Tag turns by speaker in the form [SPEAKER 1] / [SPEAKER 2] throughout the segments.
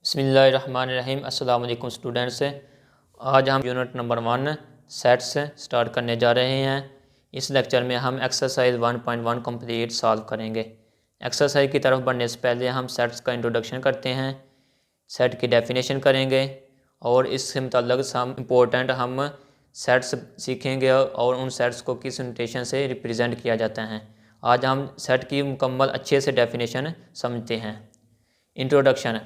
[SPEAKER 1] बिस्मिल्लाहिर्रहमानिर्रहीम। अस्सलाम वालेकुम स्टूडेंट्स। आज हम यूनिट नंबर 1 सेट्स स्टार्ट करने जा रहे हैं। इस लेक्चर में हम एक्सरसाइज 1.1 कंप्लीट सॉल्व करेंगे। एक्सरसाइज की तरफ बढ़ने से पहले हम सेट्स का इंट्रोडक्शन करते हैं, सेट की डेफिनेशन करेंगे और इससे मुतल्लिक़ हम इम्पोर्टेंट हम सेट्स सीखेंगे और उन सेट्स को किस नोटेशन से रिप्रेजेंट किया जाता है। आज हम सेट की मुकम्मल अच्छे से डेफिनेशन समझते हैं। Introduction.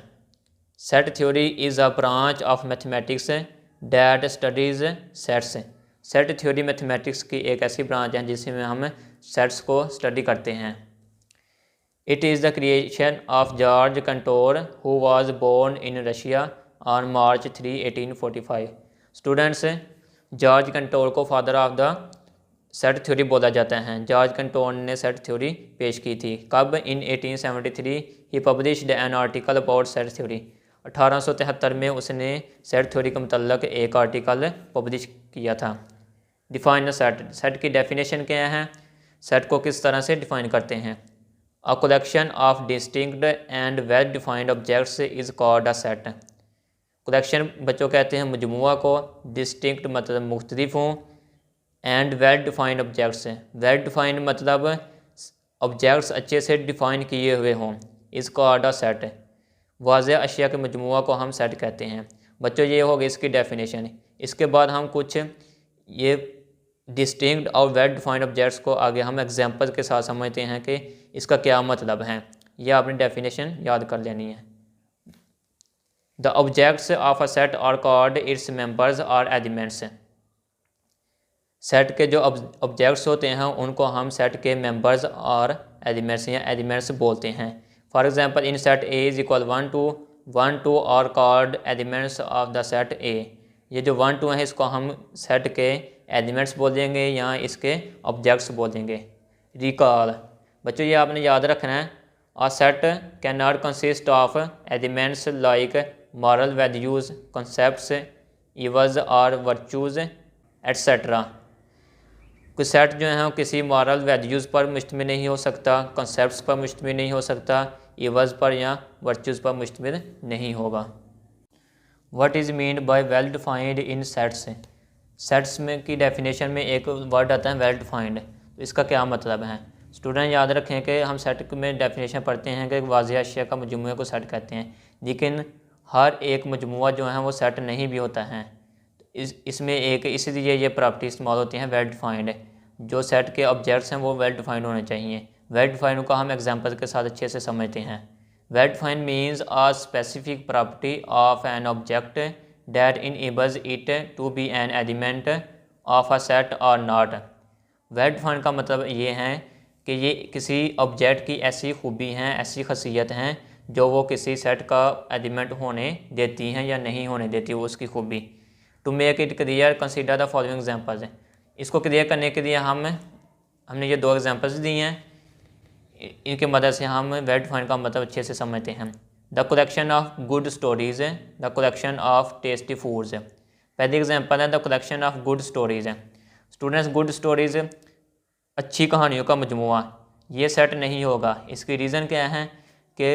[SPEAKER 1] Set theory is a branch of mathematics that studies sets. Set theory mathematics की एक ऐसी ब्रांच है जिसमें हम सेट्स को स्टडी करते हैं। It is the creation of George Cantor who was born in Russia on March 3, 1845। Students, George Cantor को father of the set theory बोला जाता है। जॉर्ज कंटोर ने सेट थ्योरी पेश की थी। कब? In 1873 he published an article about set theory. 1873 में उसने सेट थ्योरी के मतलब एक आर्टिकल पब्लिश किया था। Define set. सेट की डेफिनेशन क्या है? सेट को किस तरह से डिफाइन करते हैं? A collection of distinct and well defined objects is called a set. Collection बच्चों कहते हैं मजमुआ को, डिस्टिंक्ट मतलब मुख्तलिफ हों, and well defined objects. Well defined मतलब ऑब्जेक्ट्स अच्छे से डिफाइन किए हुए हों, इज कॉल्ड अ सेट। वाज़ेह अशिया के मजमुआ को हम सेट कहते हैं। बच्चों ये होगी इसकी डेफिनेशन। इसके बाद हम कुछ ये डिस्टिंक्ट और वेल डिफाइंड ऑब्जेक्ट्स को आगे हम एग्जांपल के साथ समझते हैं कि इसका क्या मतलब है। यह आपने डेफिनेशन याद कर लेनी है। The objects of a set are called its members और एलिमेंट्स। सेट के जो ऑब्जेक्ट्स होते हैं उनको हम सेट के मेंबर्स और एलिमेंट्स या एलिमेंट्स बोलते हैं। For example, in set A is equal 1 2 are called elements of the set A. ये जो 1 2 है इसको हम सेट के एलिमेंट्स बोलेंगे या इसके ऑब्जेक्ट्स बोलेंगे। रिकॉल। बच्चों ये आपने याद रखना है, a set can not consist of elements like moral values, concepts, evils और वर्चूज़ एट्सेट्रा। कुछ सेट जो है किसी मॉरल वैल्यूज़ पर मुश्तमिल नहीं हो सकता, कॉन्सेप्ट्स पर मुश्तमिल नहीं हो सकता, इवल्स पर या वर्चूज़ पर मुश्तमिल नहीं होगा। What is mean by well defined in sets. Sets में की डेफिनेशन में एक वर्ड आता है वेल डिफाइंड। तो इसका क्या मतलब है? स्टूडेंट याद रखें कि हम सेट में डेफिनेशन पढ़ते हैं कि वाज़ेह अशिया का मजमुए को सेट कहते हैं, लेकिन हर एक मजमुआ जो है वो सेट नहीं भी होता है। इसमें एक इसलिए ये प्रॉपर्टी इस्तेमाल होती हैं वेल डिफाइंड। जो सेट के ऑब्जेक्ट्स हैं वो वेल डिफाइंड होने चाहिए। वेल डिफाइंड को हम एग्जांपल के साथ अच्छे से समझते हैं। Well defined means a specific property of an object that enables it to be an element of a set or not. Well defined का मतलब ये है कि ये किसी ऑब्जेक्ट की ऐसी खूबी हैं, ऐसी खसियत हैं जो वो किसी सेट का एलिमेंट होने देती हैं या नहीं होने देती वो उसकी खूबी। To make it clear consider the following examples. इसको क्लियर करने के लिए हमने ये दो एग्जांपल्स दिए हैं, इनके मदद से हम वेल डिफाइंड का मतलब अच्छे से समझते हैं। The collection of good stories, the collection of tasty foods. पहली एग्जांपल है the collection of good stories. Students, good stories अच्छी कहानियों का मजमुआ, ये सेट नहीं होगा। इसकी रीज़न क्या है कि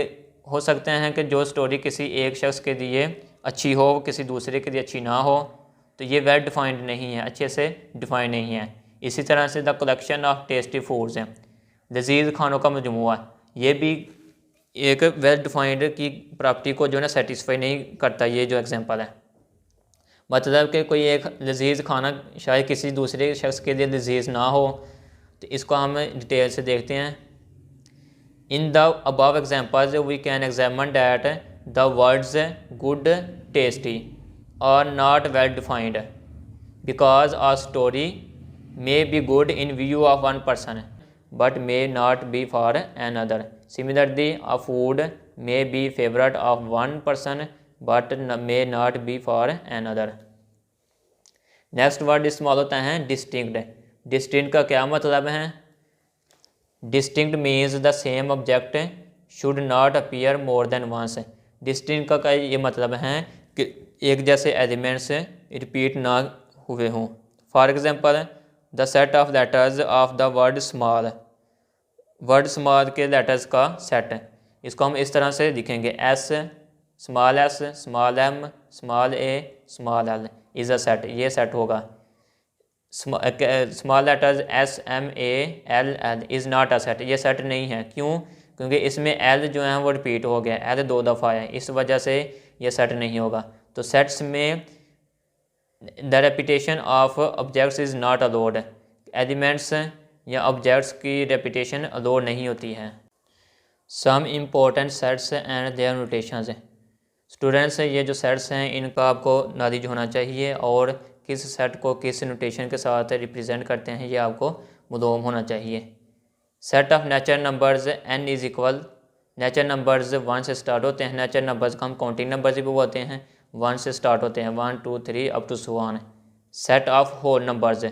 [SPEAKER 1] हो सकते हैं कि जो स्टोरी किसी एक शख्स के लिए अच्छी हो वो किसी दूसरे के लिए अच्छी ना हो, तो ये वेल डिफाइंड नहीं है, अच्छे से डिफाइंड नहीं है। इसी तरह से the collection of tasty foods हैं, लजीज खानों का मजमुआ, ये भी एक वेल डिफाइंड की प्रॉपर्टी को जो है ना सेटिस्फाई नहीं करता। ये जो एग्जांपल है मतलब कि कोई एक लजीज खाना शायद किसी दूसरे शख्स के लिए लजीज ना हो, तो इसको हम डिटेल से देखते हैं। In the above examples we can examine that the words good, tasty are not well defined because a story may be good in view of one person but may not be for another. Similarly, a food may be favorite of one person but may not be for another. Next word इस्तेमाल होता है distinct. Distinct का क्या मतलब है? Distinct means the same object should not appear more than once. Distinct का ये मतलब है कि एक जैसे एलिमेंट्स रिपीट ना हुए हों। For example, the set of letters of the word small. Word small के लेटर्स का सेट, इसको हम इस तरह से लिखेंगे S small S, small M, small A, small L is a set, ये सेट होगा। Small letters S, M, A, L, L is not a set, ये सेट नहीं है। क्यों? क्योंकि इसमें एल जो है वो रिपीट हो गया, एल 2 दफ़ा है, इस वजह से ये सेट नहीं होगा। तो सेट्स में the repetition of objects is not allowed, elements या ऑब्जेक्ट्स की रेपिटेशन अलाउड नहीं होती है। Some important sets and their notations. Students, ये जो सेट्स हैं इनका आपको नॉलेज होना चाहिए और किस सेट को किस नोटेशन के साथ रिप्रेजेंट करते हैं ये आपको मालूम होना चाहिए। Set of natural numbers n is equal, natural numbers 1 से स्टार्ट होते हैं, नेचुरल नंबर्स को हम काउंटिंग नंबर्स भी बोलते हैं, 1 से स्टार्ट होते हैं, 1 2 3 up to so on. Set of whole numbers,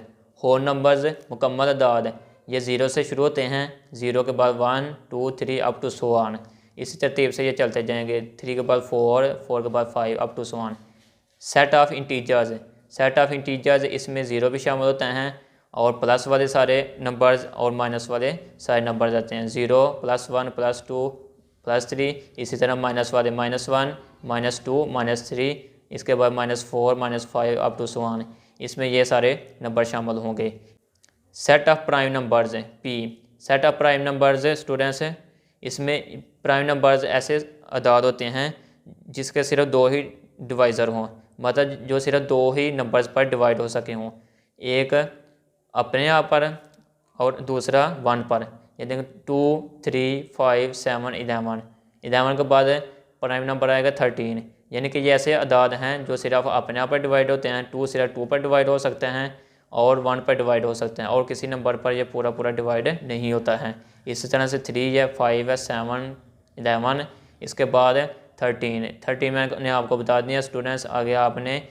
[SPEAKER 1] whole numbers मुकम्मल अदाद, ये 0 से शुरू होते हैं, 0 के बाद 1 2 3 अप टू सो ऑन, इसी तरतीब से ये चलते जाएंगे, 3 के बाद 4, 4 के बाद 5 up to so on. Set of integers, set of integers इसमें 0 भी शामिल होते हैं और प्लस वाले सारे नंबर्स और माइनस वाले सारे नंबर्स आते हैं, 0 +1 +2 +3, इसी तरह माइनस वाले -1 -2 -3, इसके बाद -4 -5 अप टू सो ऑन, इसमें ये सारे नंबर शामिल होंगे। Set of prime numbers P, set of prime numbers students, इसमें प्राइम नंबर्स ऐसे अदाद होते हैं जिसके सिर्फ 2 ही डिवाइज़र हों, मतलब जो सिर्फ 2 ही नंबर्स पर डिवाइड हो सके हों, एक अपने आप पर और दूसरा 1 पर। ये देखें 2 3 5 7 11, 11 के बाद प्राइम नंबर आएगा 13, यानी कि ये ऐसे अदाद हैं जो सिर्फ अपने आप पर डिवाइड होते हैं, 2 सिर्फ 2 पर डिवाइड हो सकते हैं और 1 पर डिवाइड हो सकते हैं और किसी नंबर पर ये पूरा पूरा डिवाइड नहीं होता है। इसी तरह से 3 है, 5 है, 7 11, इसके बाद 13 मैंने आपको बता दिया स्टूडेंट्स, आगे आपने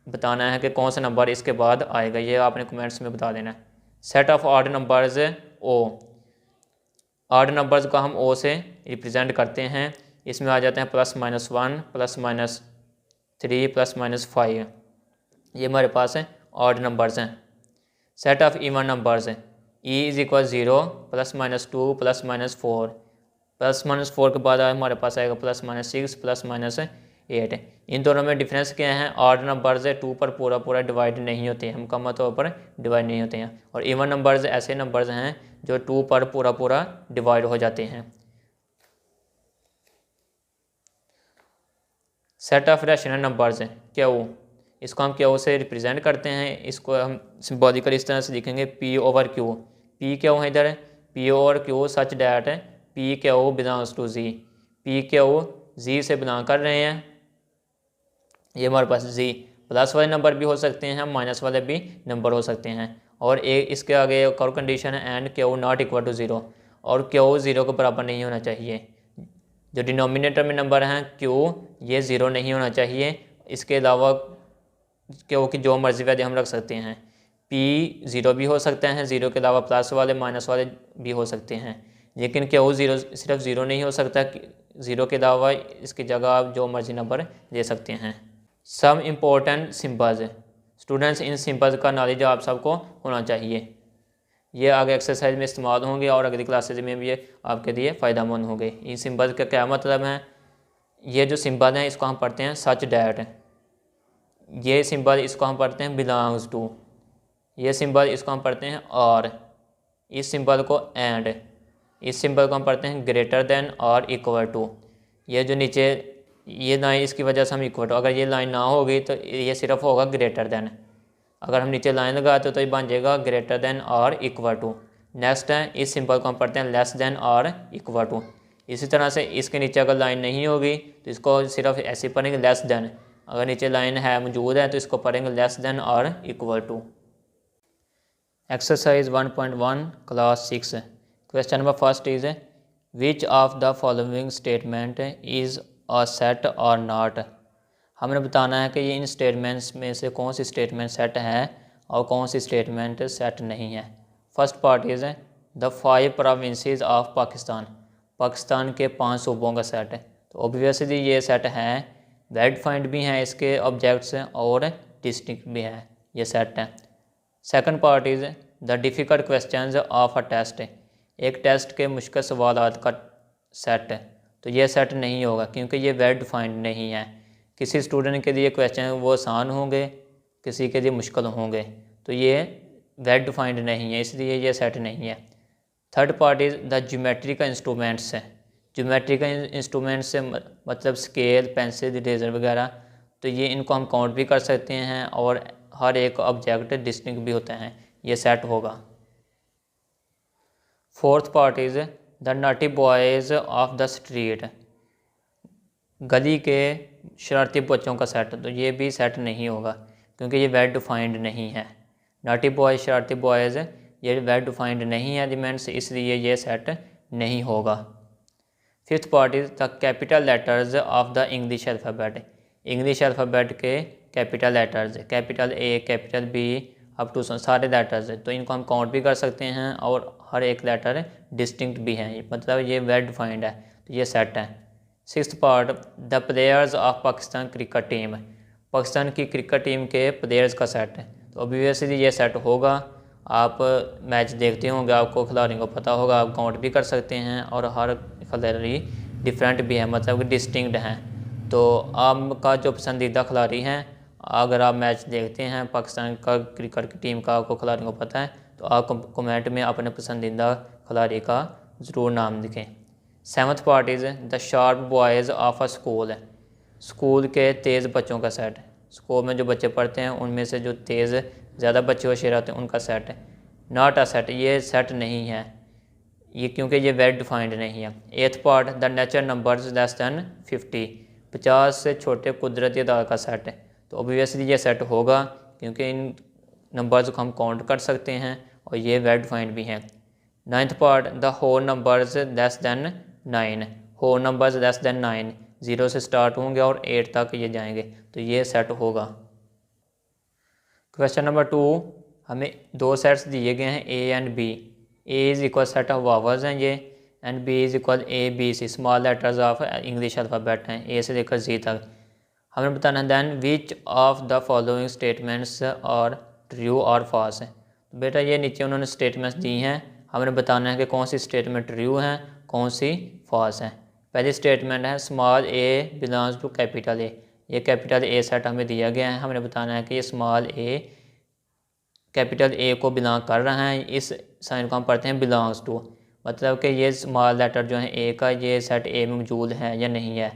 [SPEAKER 1] बताना है कि कौन सा नंबर इसके बाद आएगा, ये आपने कमेंट्स में बता देना है। Set of odd numbers O, odd numbers को हम ओ से रिप्रेजेंट करते हैं, इसमें आ जाते हैं +-1 +-3 +-5, ये हमारे पास है ऑड नंबर्स हैं। Set of even numbers E is equal 0 +-2 +-4, +-4 के बाद हमारे पास आएगा +-6 +-8। इन दोनों में डिफरेंस क्या है? ऑड नंबर्स 2 पर पूरा पूरा डिवाइड नहीं होते हैं, मुकम्मल तौर पर डिवाइड नहीं होते हैं, और इवन नंबर्स ऐसे नंबर्स हैं जो 2 पर पूरा पूरा डिवाइड हो जाते हैं। Set of rational numbers Q, इसको हम क्यू से रिप्रेजेंट करते हैं, इसको हम सिंबॉलिकल इस तरह से लिखेंगे P/Q। P क्या है इधर? P/Q such that P/Q belongs to Z, P/Q Z से बिलोंग कर रहे हैं, ये हमारे पास Z प्लस वाले नंबर भी हो सकते हैं, माइनस वाले भी नंबर हो सकते हैं, और एक इसके आगे एक और कंडीशन है and Q not equal to 0, और Q 0 के बराबर नहीं होना चाहिए। जो डिनोमिनेटर में नंबर हैं Q ये 0 नहीं होना चाहिए, इसके अलावा Q की जो मर्जी वैल्यू हम रख सकते हैं। P 0 भी हो सकते हैं, 0 के अलावा प्लस वाले माइनस वाले भी हो सकते हैं, लेकिन Q 0 सिर्फ 0 नहीं हो सकता, 0 के अलावा इसकी जगह आप जो मर्जी नंबर दे सकते हैं। सम इम्पोर्टेंट सिंबल्स, स्टूडेंट्स इन सिंबल्स का नॉलेज आप सबको होना चाहिए, ये आगे एक्सरसाइज में इस्तेमाल होंगे और अगली क्लासेज में भी ये आपके लिए फ़ायदेमंद होंगे। इन सिंबल्स का क्या मतलब है? ये जो सिंबल हैं इसको हम पढ़ते हैं सच डैट, ये सिंबल इसको हम पढ़ते हैं बिलोंग्स टू, ये सिंबल इसको हम पढ़ते हैं और, इस सिंबल को एंड, इस सिंबल को हम पढ़ते हैं greater than or equal to. ये जो नीचे ये लाइन इसकी वजह से हम इक्वल टू, अगर ये लाइन ना होगी तो ये सिर्फ होगा ग्रेटर देन, अगर हम नीचे लाइन लगाते तो ये बन जाएगा greater than or equal to. Next है इस सिंबल को हम पढ़ते हैं less than or equal to. इसी तरह से इसके नीचे अगर लाइन नहीं होगी तो इसको सिर्फ ऐसे पढ़ेंगे लेस देन, अगर नीचे लाइन है मौजूद है तो इसको पढ़ेंगे less than or equal to. Exercise 1.1 class 6, question number first is which of the following statement is a set or not. हमने बताना है कि ये इन स्टेटमेंट्स में से कौन सी स्टेटमेंट सेट है और कौन सी स्टेटमेंट सेट नहीं है। First part is the 5 provinces of Pakistan, Pakistan के 5 सूबों का सेट है, तो ऑब्वियसली ये सेट है, वेल फाइंड भी हैं इसके ऑब्जेक्ट्स और डिस्ट्रिक्ट भी है, ये सेट है। Second part is the difficult questions of a test, एक टेस्ट के मुश्किल सवालात का सेट है, तो ये सेट नहीं होगा क्योंकि ये वेल डिफाइंड नहीं है। किसी स्टूडेंट के लिए क्वेश्चन वो आसान होंगे, किसी के लिए मुश्किल होंगे, तो ये वेल डिफाइंड नहीं है, इसलिए ये सेट नहीं है। Third part is the geometrical instruments है। ज्योमेट्रिकल इंस्ट्रूमेंट से मतलब स्केल, पेंसिल, इरेजर वगैरह, तो ये इनको हम काउंट भी कर सकते हैं और हर एक ऑब्जेक्ट डिस्टिंक्ट भी होते हैं, ये सेट होगा। Fourth part is the naughty boys of the street, गली के शरारती बच्चों का सेट, तो ये भी सेट नहीं होगा क्योंकि ये वेल डिफाइंड नहीं है। नॉटी बॉयज़, शरारती बॉयज़, ये वेल डिफाइंड नहीं है एलिमेंट्स, इसलिए ये सेट नहीं होगा। Fifth part is the capital letters of the English alphabet, English alphabet के capital letters, capital A, capital B up to सारे लेटर्स, तो इनको हम काउंट भी कर सकते हैं और हर एक लेटर डिस्टिंक्ट भी हैं, मतलब ये वेल डिफाइंड है, तो ये सेट है। Sixth part the players of Pakistan cricket team, Pakistan की क्रिकेट टीम के प्लेयर्स का सेट है, तो ऑब्वियसली ये सेट होगा। आप मैच देखते होंगे, आपको खिलाड़ियों को पता होगा, आप काउंट भी कर सकते हैं और हर खिलाड़ी डिफरेंट भी है, मतलब कि डिस्टिंक्ट हैं। तो आपका जो पसंदीदा खिलाड़ी हैं, अगर आप मैच देखते हैं पाकिस्तान का क्रिकेट की टीम का, आपको खिलाड़ियों को पता है, तो आप कमेंट में अपने पसंदीदा खिलाड़ी का ज़रूर नाम लिखें। Seventh part is the sharp boys of a school, school के तेज़ बच्चों का सेट, स्कूल में जो बच्चे पढ़ते हैं उनमें से जो तेज़ ज़्यादा बच्चे होशियार होते हैं उनका सेट है। नॉट अ सेट, ये सेट नहीं है ये क्योंकि ये वेल डिफाइंड नहीं है। एथ part the natural numbers less then 50, 50 से छोटे कुदरती अदाद का सेट है, तो ऑब्वियसली ये सेट होगा क्योंकि इन नंबर्स को हम काउंट कर सकते हैं और ये वेल डिफाइंड भी हैं। Ninth part the whole numbers less than 9, whole numbers less than 9, 0 से स्टार्ट होंगे और 8 तक ये जाएंगे, तो ये सेट होगा। क्वेश्चन नंबर 2, हमें दो सेट्स दिए गए हैं A and B, A is equal set of vowels हैं ये, and B is equal A B C, small letters of English alphabet हैं ए से लेकर जी तक। हमें बताना है then which of the following statements are true or false है। तो बेटा ये नीचे उन्होंने स्टेटमेंट्स दी हैं, हमने बताना है कि कौन सी स्टेटमेंट ट्रू हैं, कौन सी फॉल्स हैं। पहली स्टेटमेंट है small A belongs to capital A, ये कैपिटल ए सेट हमें दिया गया है, हमने बताना है कि ये स्मॉल ए कैपिटल ए को बिलोंग कर रहा है, इस साइन को हम पढ़ते हैं बिलोंग्स टू, मतलब कि ये स्मॉल लेटर जो है ए का, ये सेट ए में मौजूद है या नहीं है।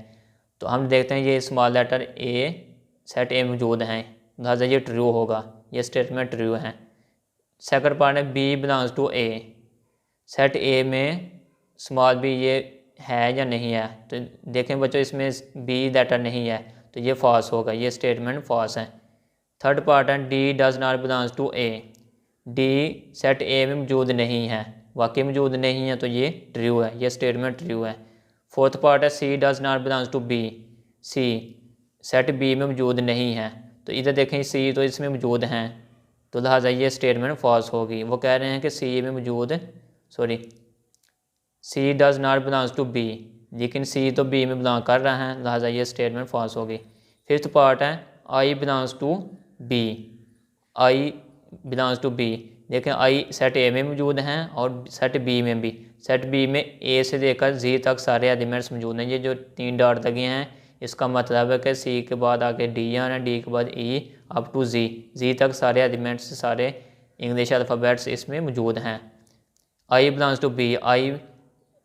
[SPEAKER 1] तो हम देखते हैं ये small letter A set A मौजूद हैं, लिहाजा ये ट्रू होगा, ये स्टेटमेंट ट्रू है। सेकंड पार्ट है B belongs to A, set A में स्मॉल बी ये है या नहीं है, तो देखें बच्चों इसमें बी लेटर नहीं है, तो ये फॉल्स होगा, ये स्टेटमेंट फॉल्स है। थर्ड पार्ट है D does not belongs to A, D set A में मौजूद नहीं है, वाकई मौजूद नहीं है, तो ये ट्रू है, ये स्टेटमेंट ट्रू है। फोर्थ पार्ट है C does not belongs to B, C set B में मौजूद नहीं है, तो इधर देखें सी तो इसमें मौजूद हैं, तो लिहाजा ये स्टेटमेंट फॉल्स होगी। वो कह रहे हैं कि सी में मौजूद C does not belongs to B, लेकिन सी तो बी में बिलोंग कर रहा है, लिहाजा ये स्टेटमेंट फॉल्स होगी। फिफ्थ पार्ट है I belongs to B, I belongs to B, देखें आई सेट ए में मौजूद हैं और सेट बी में भी, सेट बी में ए से लेकर जी तक सारे एलिमेंट्स मौजूद हैं। ये जो 3 डॉट लगे हैं इसका मतलब है कि सी के बाद आगे डी आना, डी के बाद ई अप टू जी, जी तक सारे एलिमेंट्स, सारे इंग्लिश अल्फ़ाबेट्स इसमें मौजूद हैं। आई बिलोंग्स टू बी, आई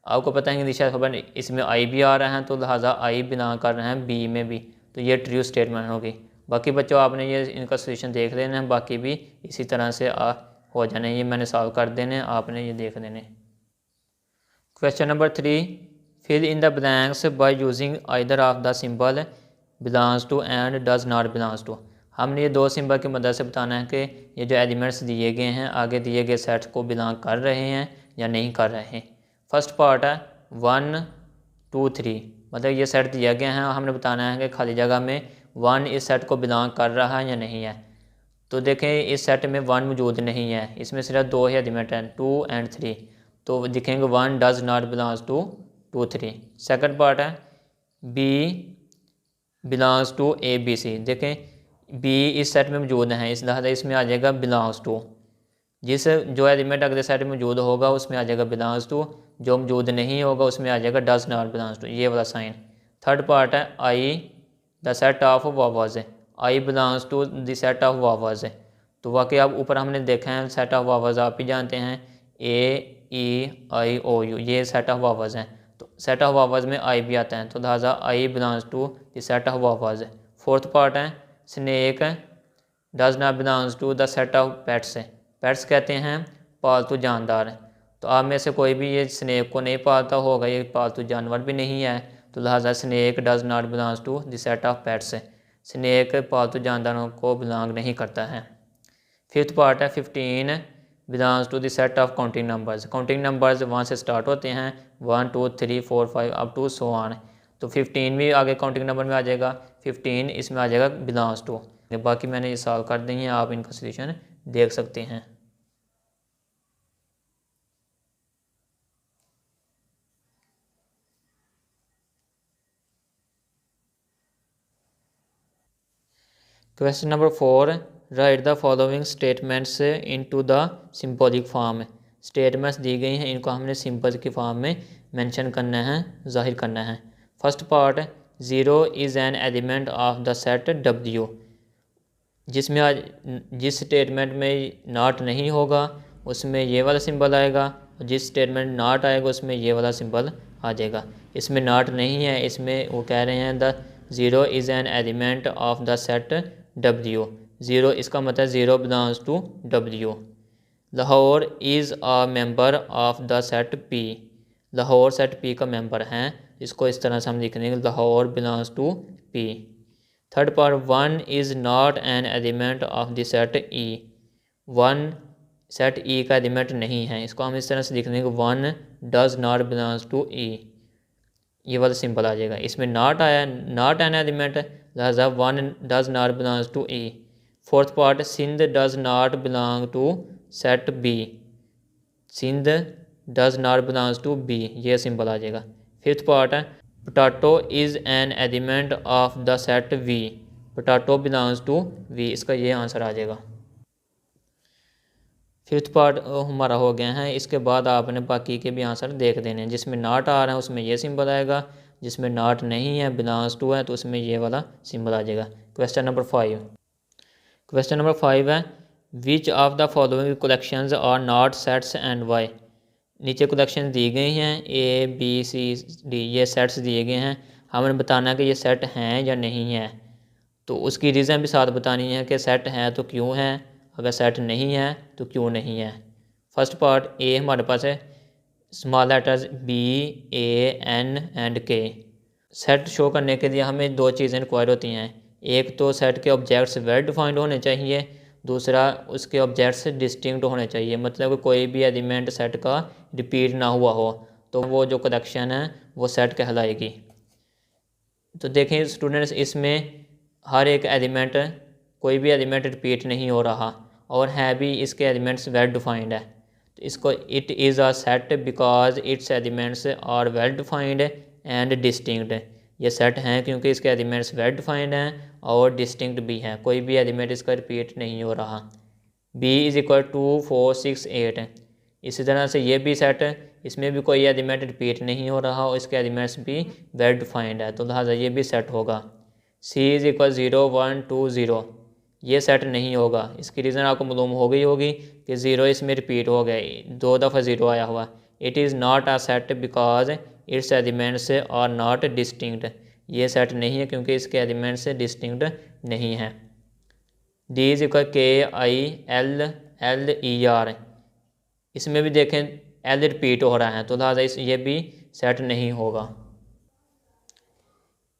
[SPEAKER 1] आपको पता है इंग्लिश अल्फ़ाबेट इसमें आई भी आ रहा है, तो लिहाजा आई बिलोंग कर रहे हैं बी में भी, तो ये ट्रू स्टेटमेंट होगी। बाकी बच्चों आपने ये इनका सोल्यूशन देख लेना है, बाकी भी इसी तरह से हो जाने, ये मैंने सॉल्व कर देने, आपने ये देख लेने। Question number 3, fill in the blanks by using either of the symbol belongs to and does not belongs to. हमने ये दो सिंबल की मदद से बताना है कि ये जो एलिमेंट्स दिए गए हैं आगे दिए गए सेट्स को बिलोंग कर रहे हैं या नहीं कर रहे हैं। फर्स्ट पार्ट है 1 2 3, मतलब ये सेट दिया गया है, हमने बताना है कि खाली जगह में 1 इस सेट को बिलोंग कर रहा है या नहीं है। तो देखें इस सेट में 1 मौजूद नहीं है, इसमें सिर्फ 2 ही एलिमेंट हैं 2 एंड 3, तो दिखेंगे 1 does not belongs to 2 3। Second part है B belongs to A B C, देखें बी इस सेट में मौजूद है, इस लिहाजा इसमें आ जाएगा बिलोंग्स टू, जिस जो एलिमेंट अगले सेट में मौजूद होगा उसमें आ जाएगा बिलोंग्स टू, जो मौजूद नहीं होगा उसमें आ जाएगा डज नॉट बिलोंग्स टू, ये वाला साइन। थर्ड पार्ट है I the set of vowels, I belongs to the set of vowels. तो वाकई आप ऊपर हमने देखा है सेट ऑफ वावर्स आप ही जानते हैं, ए ई आई ओ यू, ये सेट ऑफ वावर्स हैं। तो सेट ऑफ वावर्स में आई भी आता है, तो लिहाजा I belongs to the set of vowels. Fourth part है snake does not belongs to the set of pets, pets कहते हैं पालतू जानदार। तो आप में से कोई भी ये स्नेक को नहीं पालता होगा, ये पालतू जानवर भी नहीं है, तो लिहाजा snake does not belongs to the set of pets, snake पालतू जानदारों को बिलोंग नहीं करता है। फिफ्थ पार्ट है 15 belongs to the set of counting numbers, counting numbers वहाँ से स्टार्ट होते हैं 1 2 3 4 5 अप टू सो ऑन। तो 15 भी आगे काउंटिंग नंबर में आ जाएगा, 15 इसमें आ जाएगा बिलोंग्स टू। बाकी मैंने ये सॉल्व कर दी हैं, आप इनका सोल्यूशन देख सकते हैं। Question number 4, write the following statements into the symbolic form. Statements दी गई हैं, इनको हमने सिंबल की फॉर्म में मेंशन करना है, जाहिर करना है। First part 0 is an element of the set W, जिसमें आज जिस स्टेटमेंट में नॉट नहीं होगा उसमें ये वाला सिंबल आएगा, और जिस स्टेटमेंट नॉट आएगा उसमें ये वाला सिंबल आ जाएगा। इसमें नॉट नहीं है, इसमें वो कह रहे हैं the 0 is an element of the set W, 0 इसका मतलब 0 belongs to W। Lahore is a member of the set P, Lahore set P का मेंबर हैं, इसको इस तरह से हम लिख देंगे Lahore belongs to P। Third part 1 is not an element of the set E, 1 set E का एलिमेंट नहीं है, इसको हम इस तरह से लिख देंगे 1 does not belongs to E, ये वाला सिंबल आ जाएगा। इसमें नॉट आया, नॉट एन एलिमेंट, लिहाजा 1 does not belongs to E। Fourth part Sindh does not belong to set B, Sindh does not belongs to B, ये सिंबल आ जाएगा। फिफ्थ पार्ट है potato is an element of the set V, potato belongs to V, इसका ये answer आ जाएगा। Fifth part हमारा हो गया है। इसके बाद आपने बाकी के भी आंसर देख देने हैं, जिसमें नॉट आ रहा है उसमें ये सिंबल आएगा, जिसमें नॉट नहीं है बिलोंग्स टू है तो उसमें ये वाला सिंबल आ जाएगा। क्वेश्चन नंबर 5, क्वेश्चन नंबर 5 है which of the following collections are not sets and why. नीचे कलेक्शन दी गई हैं A B C D, ये सेट्स दिए गए हैं, हमें बताना है कि ये सेट हैं या नहीं है। तो उसकी रीज़न भी साथ बतानी है कि सेट हैं तो क्यों है, अगर सेट नहीं है तो क्यों नहीं है। फर्स्ट पार्ट ए हमारे पास है small letters B A N and K। Set show करने के लिए हमें दो चीज़ें रिक्वायर होती हैं, एक तो सेट के ऑब्जेक्ट्स वेल डिफाइंड होने चाहिए, दूसरा उसके ऑब्जेक्ट्स डिस्टिंक्ट होने चाहिए, मतलब कि कोई भी एलिमेंट सेट का रिपीट ना हुआ हो तो वो जो कलेक्शन है वो सेट कहलाएगी। तो देखें स्टूडेंट्स, इसमें हर एक एलिमेंट, कोई भी एलिमेंट रिपीट नहीं हो रहा और है भी इसके एलिमेंट्स वेल डिफाइंड है, तो इसको it is a set because its elements are well defined and distinct. ये सेट हैं क्योंकि इसके एलिमेंट्स वेल डिफाइंड हैं और डिस्टिंक्ट भी हैं, कोई भी एलिमेंट इसका रिपीट नहीं हो रहा। B इज़ इक्वल टू 4 6 8, इसी तरह से ये भी सेट है, इसमें भी कोई एलिमेंट रिपीट नहीं हो रहा और इसके एलिमेंट्स भी वेल डिफाइंड है, तो लिहाजा ये भी सेट होगा। C इज़ इक्वल 0 1 2 0, ये सेट नहीं होगा, इसकी रीज़न आपको मालूम हो गई होगी कि 0 इसमें रिपीट हो गया, 2 दफ़ा 0 आया हुआ। It is not a set because its elements are not distinct, ये सेट नहीं है क्योंकि इसके एलिमेंट्स डिस्टिंक्ट नहीं हैं। D इज़ इक्वल KILLER, इसमें भी देखें L रिपीट हो रहा है तो लिहाजा ये भी सेट नहीं होगा।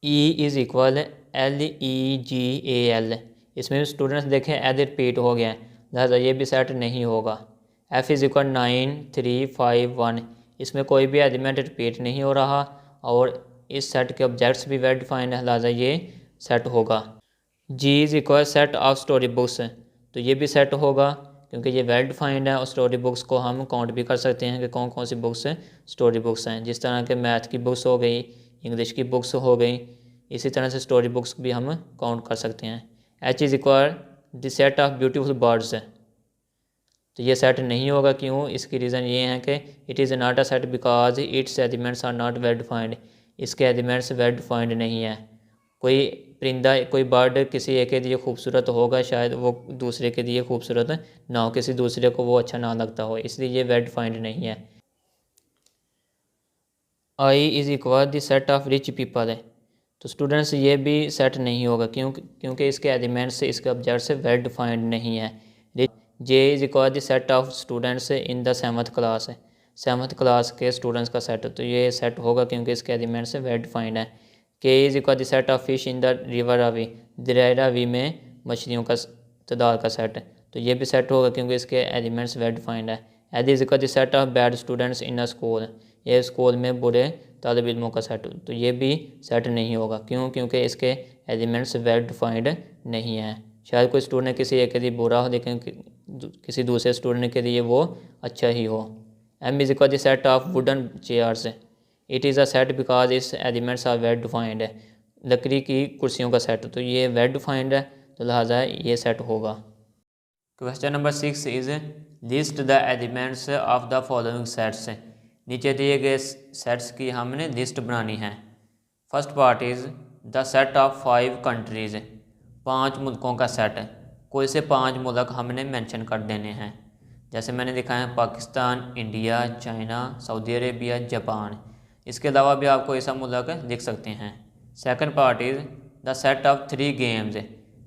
[SPEAKER 1] E इज़ इक्वल LEGAL, इसमें भी स्टूडेंट्स देखें L रिपीट हो गया है, लिहाजा ये भी सेट नहीं होगा। F इज़ इक्वल 9 3 5 1, इसमें कोई भी एलिमेंट रिपीट नहीं हो रहा और इस सेट के ऑब्जेक्ट्स भी वेल डिफाइंड है, लिहाजा ये सेट होगा। G is equal set of story books, तो ये भी सेट होगा क्योंकि ये वेल डिफाइंड है और स्टोरी बुक्स को हम काउंट भी कर सकते हैं कि कौन कौन सी बुक्स स्टोरी बुक्स हैं, जिस तरह के मैथ की बुक्स हो गई, इंग्लिश की बुक्स हो गई, इसी तरह से स्टोरी बुक्स भी हम काउंट कर सकते हैं। H is equal the set of beautiful birds, तो ये सेट नहीं होगा। क्यों? इसकी रीज़न ये है कि it is not a set because its elements are not well defined. इसके एलिमेंट्स वेल डिफाइंड नहीं है। कोई परिंदा, कोई बर्ड किसी एक के लिए खूबसूरत होगा, शायद वो दूसरे के लिए खूबसूरत ना हो, किसी दूसरे को वो अच्छा ना लगता हो, इसलिए ये वेल डिफाइंड नहीं है। I is equal the set of rich people है, तो स्टूडेंट्स ये भी सेट नहीं होगा। क्योंकि इसके एलिमेंट्स, इसके ऑब्जेक्ट से वेल डिफाइंड नहीं है। J is equal the set of students in the 7th class है, 7th क्लास के स्टूडेंट्स का सेट, तो ये सेट होगा क्योंकि इसके एलिमेंट्स से वेल डिफाइंड है। के is equal the set of fish in the river Ravi, दरिया रावी में मछलियों का तादाद का सेट, तो ये भी सेट होगा क्योंकि इसके एलिमेंट्स वेल डिफाइंड है। A is equal the set of bad students in a school, ये स्कूल में बुरे तालिब इल्मों का सेट, तो ये भी सेट नहीं होगा। क्यों? क्योंकि इसके एलिमेंट्स वेल डिफाइंड नहीं है। शायद कोई स्टूडेंट किसी एक के लिए बुरा हो, लेकिन किसी दूसरे स्टूडेंट के लिए वो अच्छा ही हो। M is equal the set of wooden chairs, it is a set because its elements are well defined है, लकड़ी की कुर्सियों का सेट, तो ये वेल डिफाइंड है, तो लिहाजा ये सेट होगा। Question number 6 is list the elements of the following sets, नीचे दिए गए सेट्स की हमने लिस्ट बनानी है। First part is the set of 5 countries, 5 मुल्कों का सेट है। कोई से 5 मुल्क हमने मेंशन कर देने हैं, जैसे मैंने लिखा है Pakistan, India, China, Saudi Arabia, Japan. इसके अलावा भी आप कोई सा मुल्क लिख सकते हैं। Second part is the set of 3 games,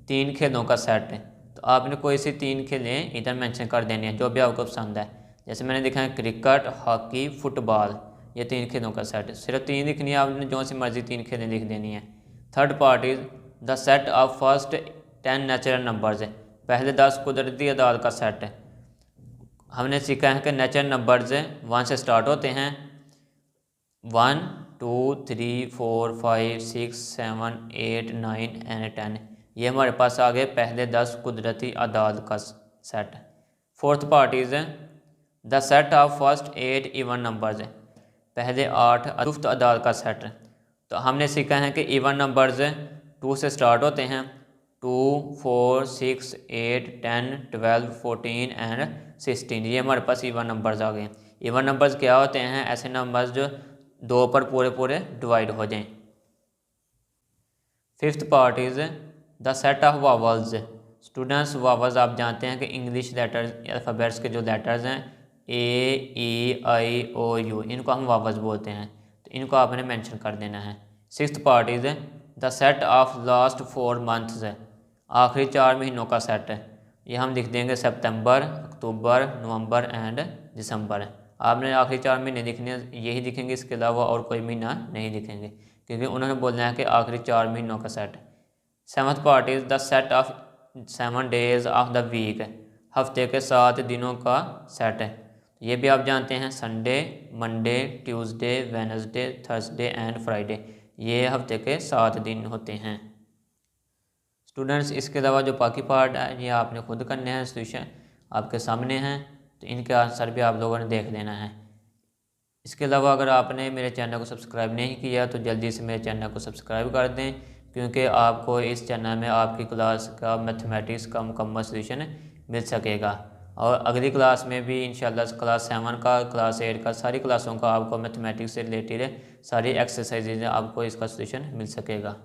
[SPEAKER 1] 3 खेलों का सेट है, तो आपने कोई सी 3 खेलें इधर मेंशन कर देनी है जो भी आपको पसंद है। जैसे मैंने लिखा है क्रिकेट, हॉकी, फुटबॉल, ये 3 खेलों का सेट है। सिर्फ 3 लिखनी है आपने, जो सी मर्जी 3 खेलें लिख देनी है। Third part is the set of first 10 natural numbers, पहले 10 कुदरती अदाद का सेट है। हमने सीखा है कि नेचुरल नंबर्स 1 से स्टार्ट होते हैं, 1 2 3 4 5 6 7 8 9 एंड 10, ये हमारे पास आ गए पहले 10 कुदरती अदाद का set. Fourth part is the set of first 8 even numbers, पहले 8 गुफ्त अदाद का सेट। तो हमने सीखा है कि इवन नंबर्स 2 से स्टार्ट होते हैं, 2 4 6 8 10 12 14 एंड 16, ये हमारे पास इवन नंबर्स आ गए। इवन नंबर्स क्या होते हैं? ऐसे नंबर्स जो 2 पर पूरे पूरे डिवाइड हो जाएं। Fifth part is the set of vowels, students vowels आप जानते हैं कि इंग्लिश लेटर्स, अल्फ़ाबेट्स के जो लेटर्स हैं ए ई आई ओ यू, इनको हम वावल्स बोलते हैं, तो इनको आपने मेंशन कर देना है। Sixth part is the set of last 4 months, आखिरी 4 महीनों का सेट है, ये हम लिख देंगे सितंबर, अक्टूबर, नवंबर एंड दिसंबर। आपने आखिरी 4 महीने लिखने, यही लिखेंगे, इसके अलावा और कोई महीना नहीं लिखेंगे, क्योंकि उन्होंने बोलना है कि आखिरी 4 महीनों का set. Seventh part is the set of 7 days of the week, हफ्ते के 7 दिनों का सेट है, ये भी आप जानते हैं, Sunday, Monday, Tuesday, Wednesday, Thursday and Friday, ये हफ्ते के 7 दिन होते हैं। स्टूडेंट्स इसके अलावा जो बाकी पार्ट है ये आपने खुद करने हैं, सॉल्यूशन आपके सामने हैं, तो इनके आंसर भी आप लोगों ने देख लेना है। इसके अलावा अगर आपने मेरे चैनल को सब्सक्राइब नहीं किया तो जल्दी से मेरे चैनल को सब्सक्राइब कर दें, क्योंकि आपको इस चैनल में आपकी क्लास का मैथमेटिक्स का मुकम्मल सॉल्यूशन मिल सकेगा। और अगली क्लास में भी इंशाल्लाह क्लास 7 का, क्लास 8 का, सारी क्लासों का आपको मैथमेटिक्स से रिलेटेड सारी एक्सरसाइजेज आपको इसका सॉल्यूशन मिल सकेगा।